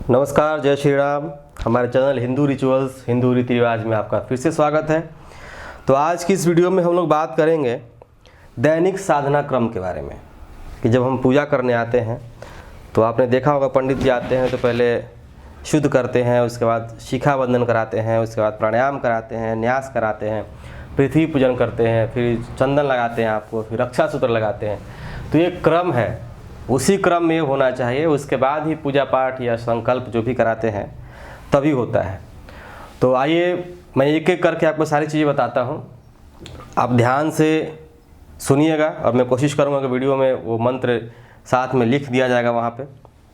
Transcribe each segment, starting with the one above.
नमस्कार, जय श्री राम। हमारे चैनल हिंदू रिचुअल्स, हिंदू रीति रिवाज में आपका फिर से स्वागत है। तो आज की इस वीडियो में हम लोग बात करेंगे दैनिक साधना क्रम के बारे में कि जब हम पूजा करने आते हैं तो आपने देखा होगा पंडित जी आते हैं तो पहले शुद्ध करते हैं, उसके बाद शिखा बंधन कराते हैं, उसके बाद प्राणायाम कराते हैं, न्यास कराते हैं, पृथ्वी पूजन करते हैं, फिर चंदन लगाते हैं आपको, फिर रक्षा सूत्र लगाते हैं। तो ये क्रम है, उसी क्रम में होना चाहिए। उसके बाद ही पूजा पाठ या संकल्प जो भी कराते हैं तभी होता है। तो आइए मैं एक एक करके आपको सारी चीज़ें बताता हूँ, आप ध्यान से सुनिएगा और मैं कोशिश करूँगा कि वीडियो में वो मंत्र साथ में लिख दिया जाएगा वहाँ पे,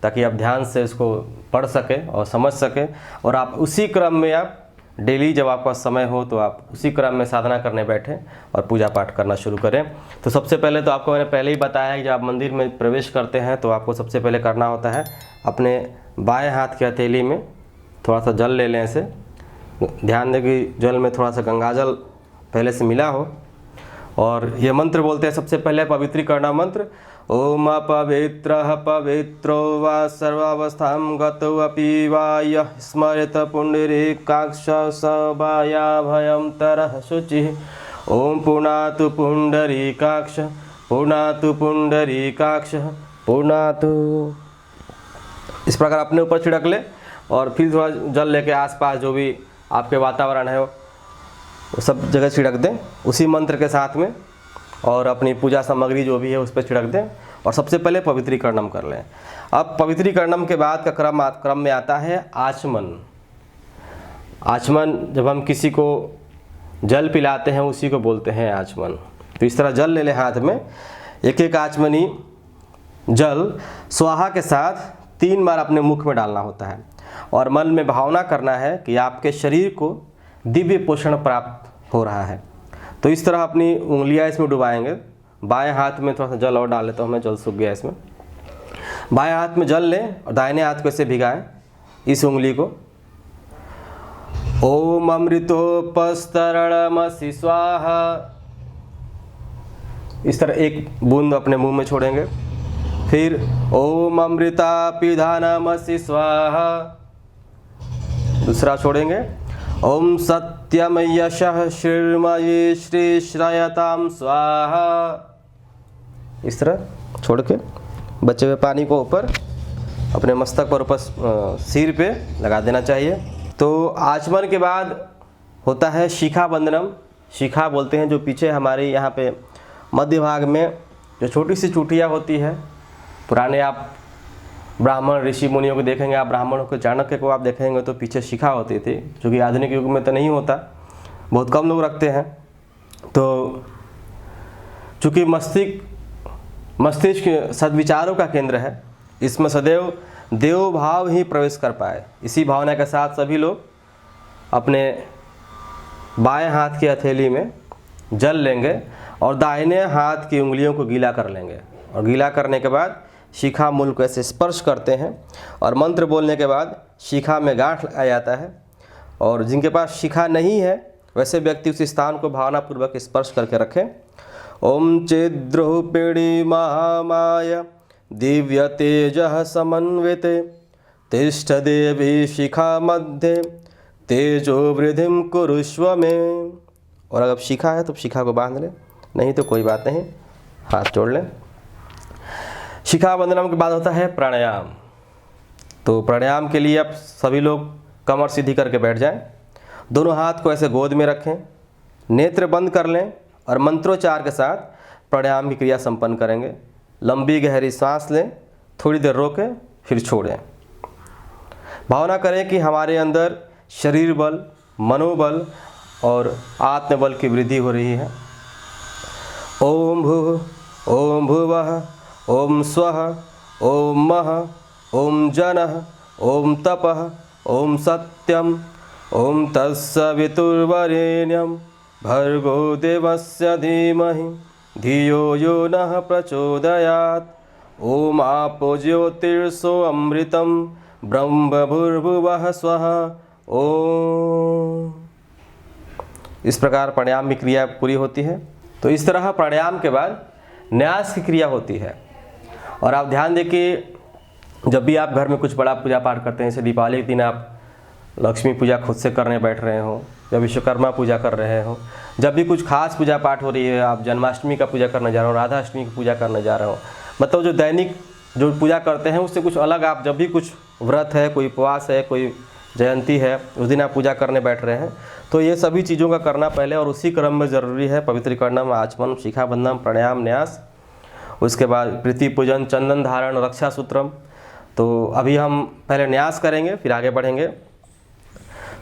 ताकि आप ध्यान से इसको पढ़ सकें और समझ सकें और आप उसी क्रम में आप डेली जब आपका समय हो तो आप उसी क्रम में साधना करने बैठें और पूजा पाठ करना शुरू करें। तो सबसे पहले तो आपको मैंने पहले ही बताया है कि जब आप मंदिर में प्रवेश करते हैं तो आपको सबसे पहले करना होता है अपने बाएं हाथ की हथेली में थोड़ा सा जल ले लें। ऐसे ध्यान दें कि जल में थोड़ा सा गंगाजल पहले से मिला हो और ये मंत्र बोलते हैं सबसे पहले पवित्रीकरण मंत्र। ओम अपवित्रः पवित्रो वा सर्वावस्थां गतो अपि वा यः स्मरेत पुण्डरीकाक्ष सभाया भयं तरः शुचिः। ओम पुनातु पुण्डरीकाक्ष पुनातु पुण्डरीकाक्ष पुनातु। इस प्रकार अपने ऊपर छिड़क ले और फिर थोड़ा जल लेके आसपास जो भी आपके वातावरण है वो सब जगह छिड़क दें उसी मंत्र के साथ में, और अपनी पूजा सामग्री जो भी है उस पर छिड़क दें और सबसे पहले पवित्रीकरणम कर लें। अब पवित्रीकरणम के बाद का क्रम में आता है आचमन। आचमन जब हम किसी को जल पिलाते हैं उसी को बोलते हैं आचमन। तो इस तरह जल ले लें हाथ में, एक एक आचमनी जल स्वाहा के साथ 3 बार अपने मुख में डालना होता है और मन में भावना करना है कि आपके शरीर को दिव्य पोषण प्राप्त हो रहा है। तो इस तरह अपनी उंगलियां इसमें डुबाएंगे। बाएं हाथ में थोड़ा सा जल और डाल लेता हूँ मैं, जल सूख गया इसमें। बाएं हाथ में जल लें और दाहिने हाथ को ऐसे भिगाएं इस उंगली को। ओम अमृतोपस्तरणमसि स्वाहा, इस तरह एक बूंद अपने मुंह में छोड़ेंगे। फिर ओम अमृतापिधानमसि स्वाहा, दूसरा छोड़ेंगे। ओम सत्यम यशः श्रीर्मयि श्री श्रयताम स्वाहा, इस तरह छोड़ के बचे हुए पानी को ऊपर अपने मस्तक पर ऊपर सिर पे लगा देना चाहिए। तो आचमन के बाद होता है शिखा बंधनम। शिखा बोलते हैं जो पीछे हमारे यहाँ पे मध्य भाग में जो छोटी सी चूटियाँ होती है। पुराने आप ब्राह्मण ऋषि मुनियों को देखेंगे, आप ब्राह्मणों को चाणक्य को आप देखेंगे तो पीछे शिखा होती थी, जो कि आधुनिक युग में तो नहीं होता, बहुत कम लोग रखते हैं। तो चूँकि मस्तिष्क सद्विचारों का केंद्र है, इसमें सदैव देव भाव ही प्रवेश कर पाए, इसी भावना के साथ सभी लोग अपने बाएं हाथ की हथेली में जल लेंगे और दाहिने हाथ की उंगलियों को गीला कर लेंगे और गीला करने के बाद शिखा मूल को ऐसे स्पर्श करते हैं और मंत्र बोलने के बाद शिखा में गांठ लगाया जाता है। और जिनके पास शिखा नहीं है वैसे व्यक्ति उस स्थान को भावनापूर्वक स्पर्श करके रखें। ओम चिद्रूपिणी महामाया दिव्य तेजः समन्विते तिष्ठ देवी शिखा मध्य तेजो वृद्धिं कुरुष्व में। और अगर शिखा है तो शिखा को बांध लें, नहीं तो कोई बात नहीं, हाथ जोड़ लें। शिखा बंधनम के बाद होता है प्राणायाम। तो प्राणायाम के लिए आप सभी लोग कमर सीधी करके बैठ जाएं, दोनों हाथ को ऐसे गोद में रखें, नेत्र बंद कर लें और मंत्रोच्चार के साथ प्राणायाम की क्रिया संपन्न करेंगे। लंबी गहरी सांस लें, थोड़ी देर रोकें, फिर छोड़ें। भावना करें कि हमारे अंदर शरीर बल, मनोबल और आत्मबल की वृद्धि हो रही है। ओम भूः ओम भुवः ओम स्वः ओम महः ओम जनः ओम तपः ओम सत्यम ओम तत्सवितुर्वरेण्यं भर्गो देवस्य धीमहि धियो यो नः प्रचोदयात्। ओम आपो ज्योतिर्सो अमृतं ब्रह्म भूर्भुवः स्वः ओम। इस प्रकार प्राणायाम की क्रिया पूरी होती है। तो इस तरह प्राणायाम के बाद न्यास की क्रिया होती है। और आप ध्यान दें कि जब भी आप घर में कुछ बड़ा पूजा पाठ करते हैं, जैसे दीपावली के दिन आप लक्ष्मी पूजा खुद से करने बैठ रहे हो, या विश्वकर्मा पूजा कर रहे हो, जब भी कुछ खास पूजा पाठ हो रही है, आप जन्माष्टमी का पूजा करने जा रहे हो, राधा अष्टमी की पूजा करने जा रहे हो, मतलब जो दैनिक जो पूजा करते हैं उससे कुछ अलग आप जब भी कुछ व्रत है, कोई उपवास है, कोई जयंती है, उस दिन आप पूजा करने बैठ रहे हैं, तो ये सभी चीज़ों का करना पहले और उसी क्रम में ज़रूरी है। पवित्रीकरणम, आचमन, शिखा बंधनम, प्राणायाम, न्यास, उसके बाद प्रीति पूजन, चंदन धारण, रक्षा सूत्रम। तो अभी हम पहले न्यास करेंगे, फिर आगे बढ़ेंगे।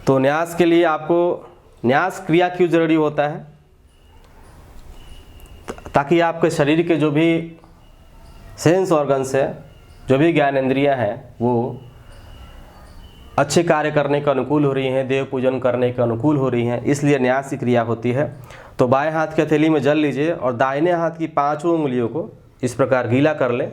तो न्यास के लिए आपको न्यास क्रिया क्यों ज़रूरी होता है? ताकि आपके शरीर के जो भी सेंस ऑर्गन्स है, जो भी ज्ञानेंद्रियां हैं, वो अच्छे कार्य करने के अनुकूल हो रही हैं, देव पूजन करने के अनुकूल हो रही हैं, इसलिए न्यास की क्रिया होती है। तो बाएं हाथ की हथेली में जल लीजिए और दाहिने हाथ की 5 उंगलियों को इस प्रकार गीला कर लें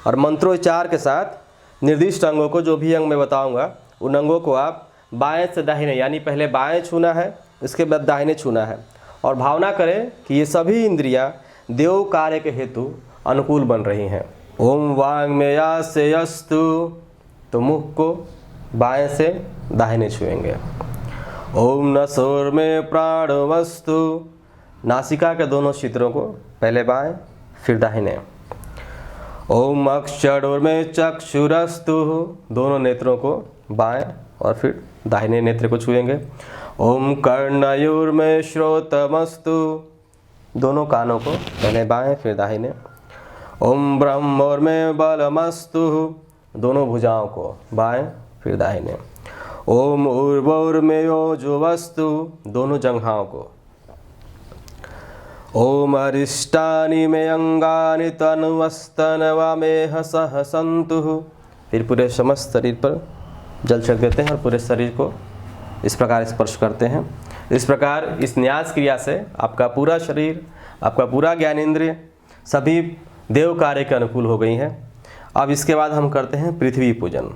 और मंत्रोच्चार के साथ निर्दिष्ट अंगों को, जो भी अंग मैं बताऊंगा, उन अंगों को आप बाएं से दाहिने, यानी पहले बाएं छूना है, इसके बाद दाहिने छूना है, और भावना करें कि ये सभी इंद्रियां देव कार्य के हेतु अनुकूल बन रही हैं। ओम वांग्मयास्यस्तु, तो मुख को बाएं से दाहिने छुएंगे। ओम नसोर्मे प्राणवस्तु, नासिका के दोनों छिद्रों को पहले बाएं फिर दाहिने। ओम अक्षरोर्मे चक्षुरस्तु, दोनों नेत्रों को बाएं और फिर दाहिने नेत्र को छुएंगे। ओम कर्णयोर्मे श्रोतमस्तु, दोनों कानों को पहले बाएं फिर दाहिने। ओम ब्रह्मोर्मे बलमस्तु, दोनों भुजाओं को बाएं फिर दाहिने। ओम उर्वोर्मे ओजोवस्तु, दोनों जंघाओं को। ओम अरिष्टानि मे अंगानि तनुवस्तनवामेह सह सन्तु, फिर पूरे समस्त शरीर पर जल छिड़क देते हैं और पूरे शरीर को इस प्रकार स्पर्श करते हैं। इस प्रकार इस न्यास क्रिया से आपका पूरा शरीर, आपका पूरा ज्ञानेंद्रिय सभी देव कार्य के अनुकूल हो गई हैं। अब इसके बाद हम करते हैं पृथ्वी पूजन,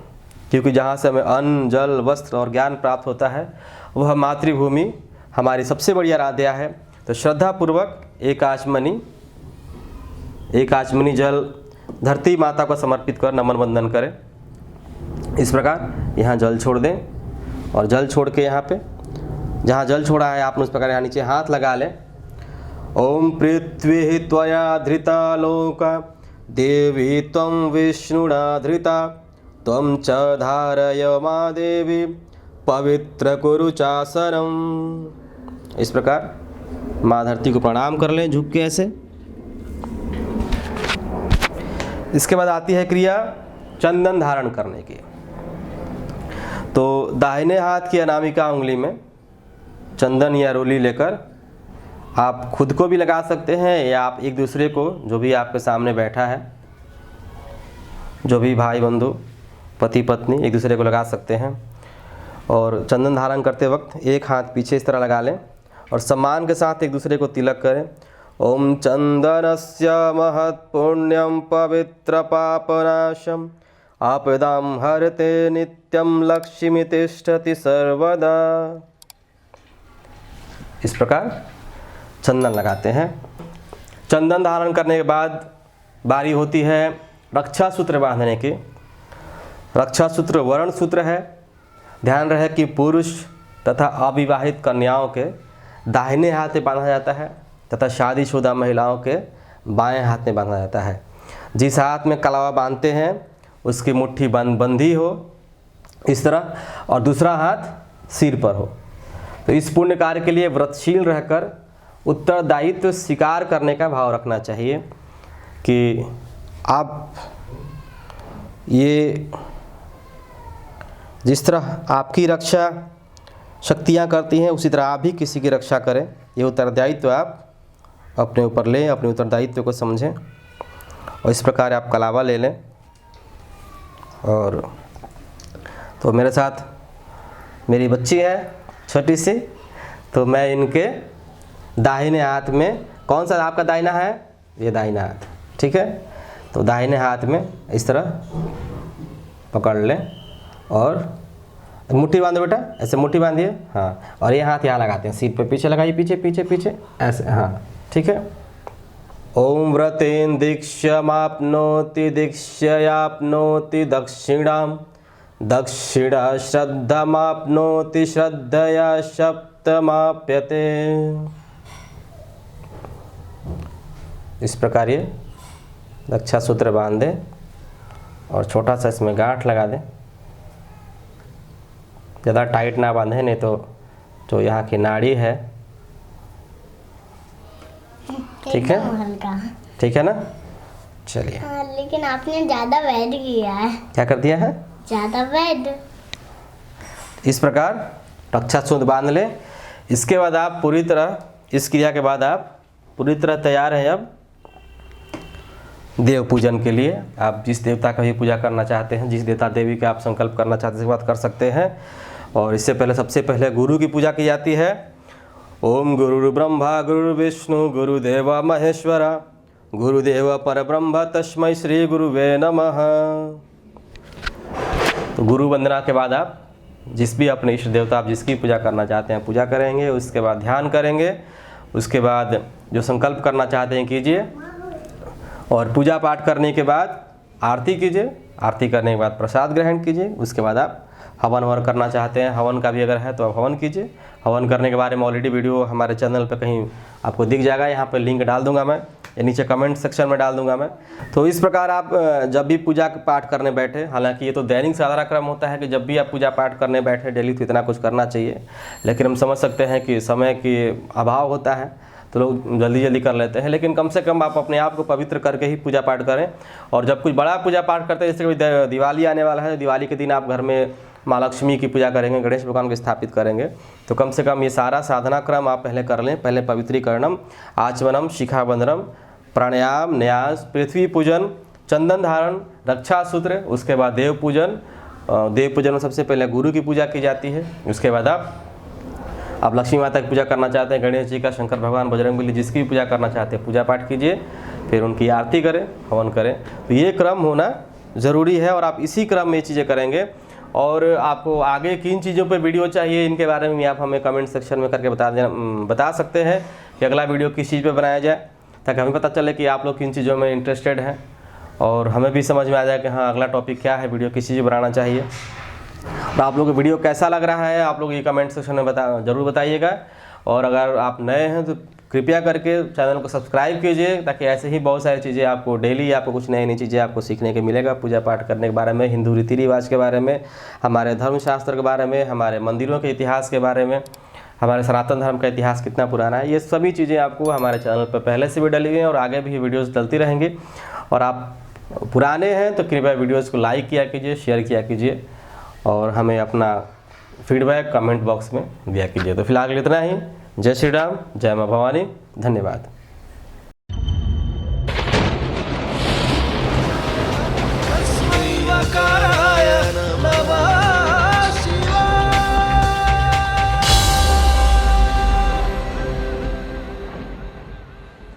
क्योंकि जहाँ से हमें अन्न, जल, वस्त्र और ज्ञान प्राप्त होता है वह मातृभूमि हमारी सबसे बड़ी आराध्या है। तो श्रद्धापूर्वक एक आचमनी जल धरती माता को समर्पित कर नमन वंदन करें। इस प्रकार यहाँ जल छोड़ दें और जल छोड़ के यहाँ पे जहाँ जल छोड़ा है आपने उस प्रकार यहाँ नीचे हाथ लगा लें। ओम पृथ्वी त्वया धृता लोका देवी त्वं विष्णुना धृता त्वं च धारय मा देवी पवित्र कुरु चासनम। इस प्रकार माँ धरती को प्रणाम कर लें झुक के ऐसे। इसके बाद आती है क्रिया चंदन धारण करने की। तो दाहिने हाथ की अनामिका उंगली में चंदन या रोली लेकर आप खुद को भी लगा सकते हैं, या आप एक दूसरे को, जो भी आपके सामने बैठा है, जो भी भाई बंधु, पति पत्नी, एक दूसरे को लगा सकते हैं। और चंदन धारण करते वक्त एक हाथ पीछे इस तरह लगा लें और सम्मान के साथ एक दूसरे को तिलक करें। ओम चंदनस्य महत्पुण्यम पवित्र पापनाशम आपदाम हरते नित्यम लक्ष्मी तिष्ठति सर्वदा। इस प्रकार चंदन लगाते हैं। चंदन धारण करने के बाद बारी होती है रक्षा सूत्र बांधने की। रक्षा सूत्र वर्ण सूत्र है। ध्यान रहे कि पुरुष तथा अविवाहित कन्याओं के दाहिने हाथ में बांधा जाता है तथा शादीशुदा महिलाओं के बाएं हाथ में बांधा जाता है। जिस हाथ में कलावा बांधते हैं उसकी मुट्ठी बंधी हो इस तरह, और दूसरा हाथ सिर पर हो। तो इस पुण्य कार्य के लिए व्रतशील रहकर उत्तरदायित्व स्वीकार करने का भाव रखना चाहिए कि आप ये जिस तरह आपकी रक्षा शक्तियाँ करती हैं उसी तरह आप भी किसी की रक्षा करें। ये उत्तरदायित्व आप अपने ऊपर लें, अपने उत्तरदायित्व को समझें और इस प्रकार आप कलावा ले लें। और तो मेरे साथ मेरी बच्ची है छोटी सी, तो मैं इनके दाहिने हाथ में, कौन सा आपका दाहिना है? ये दाहिना हाथ, ठीक है। तो दाहिने हाथ में इस तरह पकड़ लें और मुट्ठी बांधो बेटा, ऐसे मुट्ठी बांधिए, हाँ। और ये हाथ यहाँ लगाते हैं, सीट पे पीछे लगाइए, पीछे पीछे पीछे ऐसे, हाँ ठीक है। ओम व्रतेन दीक्षमाप्नोति दीक्षयाप्नोति दक्षिणां दक्षिणा श्रद्धमाप्नोति श्रद्धया सप्तमाप्यते। इस प्रकार ये दक्षा सूत्र बांध दें और छोटा सा इसमें गांठ लगा दें। ज़्यादा टाइट ना बांधें, नहीं तो जो यहाँ की नाड़ी है, ठीक है, ठीक है ना। चलिए, लेकिन आपने ज़्यादा वेट किया है। क्या कर दिया है? ज़्यादा वेट। इस प्रकार रक्षा सूत्र बांध लें। इसके बाद आप पूरी तरह, इस क्रिया के बाद आप पूरी तरह तैयार हैं अब देव पूजन के लिए। आप जिस देवता का भी पूजा करना चाहते हैं, जिस देवता देवी का आप संकल्प करना चाहते हैं, इसके बाद कर सकते हैं। और इससे पहले सबसे पहले गुरु की पूजा की जाती है। ओम गुरु ब्रह्मा गुरु विष्णु गुरुदेव महेश्वरा गुरुदेव परब्रह्म तस्मै श्री गुरुवे नमः। तो गुरु वंदना के बाद आप जिस भी अपने इष्ट देवता, आप जिसकी पूजा करना चाहते हैं पूजा करेंगे। उसके बाद ध्यान करेंगे। उसके बाद जो संकल्प करना चाहते हैं कीजिए। और पूजा पाठ करने के बाद आरती कीजिए। आरती करने के बाद प्रसाद ग्रहण कीजिए। उसके बाद आप हवन वर करना चाहते हैं, हवन का भी अगर है तो आप हवन कीजिए। हवन करने के बारे में ऑलरेडी वीडियो हमारे चैनल पे कहीं आपको दिख जाएगा। यहाँ पे लिंक डाल दूंगा मैं, या नीचे कमेंट सेक्शन में डाल दूंगा मैं। तो इस प्रकार आप जब भी पूजा पाठ करने बैठे, हालांकि ये तो दैनिक साधारण क्रम होता है कि जब भी आप पूजा पाठ करने बैठे डेली तो इतना कुछ करना चाहिए, लेकिन हम समझ सकते हैं कि समय की अभाव होता है तो लोग जल्दी जल्दी कर लेते हैं। लेकिन कम से कम आप अपने आप को पवित्र करके ही पूजा पाठ करें। और जब कुछ बड़ा पूजा पाठ करते हैं, जैसे कोई दिवाली आने वाला है, दिवाली के दिन आप घर में माँ लक्ष्मी की पूजा करेंगे, गणेश भगवान को स्थापित करेंगे, तो कम से कम ये सारा साधना क्रम आप पहले कर लें। पहले पवित्रीकरणम, आचमनम, शिखाबंधनम, प्राणायाम, न्यास, पृथ्वी पूजन, चंदन धारण, रक्षा सूत्र, उसके बाद देव पूजन। देव पूजन में सबसे पहले गुरु की पूजा की जाती है। उसके बाद आप लक्ष्मी माता की पूजा करना चाहते हैं, गणेश जी का, शंकर भगवान, बजरंगबली, जिसकी भी पूजा करना चाहते हैं पूजा पाठ कीजिए। फिर उनकी आरती करें, हवन करें। तो ये क्रम होना ज़रूरी है और आप इसी क्रम में ये चीज़ें करेंगे। और आपको आगे किन चीज़ों पे वीडियो चाहिए, इनके बारे में आप हमें कमेंट सेक्शन में करके बता सकते हैं कि अगला वीडियो किस चीज़ पे बनाया जाए, ताकि हमें पता चले कि आप लोग किन चीज़ों में इंटरेस्टेड हैं और हमें भी समझ में आ जाए कि हाँ अगला टॉपिक क्या है, वीडियो किस चीज़ पर बनाना चाहिए। और आप लोग को वीडियो कैसा लग रहा है आप लोग ये कमेंट सेक्शन में ज़रूर बताइएगा। और अगर आप नए हैं तो कृपया करके चैनल को सब्सक्राइब कीजिए, ताकि ऐसे ही बहुत सारी चीज़ें आपको डेली आपको कुछ नई नई चीज़ें आपको सीखने के मिलेगा। पूजा पाठ करने के बारे में, हिंदू रीति रिवाज के बारे में, हमारे धर्मशास्त्र के बारे में, हमारे मंदिरों के इतिहास के बारे में, हमारे सनातन धर्म का इतिहास कितना पुराना है, ये सभी चीज़ें आपको हमारे चैनल पर पहले से भी डली हुई हैं और आगे भी वीडियोज़ डलती रहेंगी। और आप पुराने हैं तो कृपया वीडियोज़ को लाइक किया कीजिए, शेयर किया कीजिए और हमें अपना फीडबैक कमेंट बॉक्स में दिया कीजिए। तो फिलहाल इतना ही। जय श्री राम, जय माँ भवानी, धन्यवाद।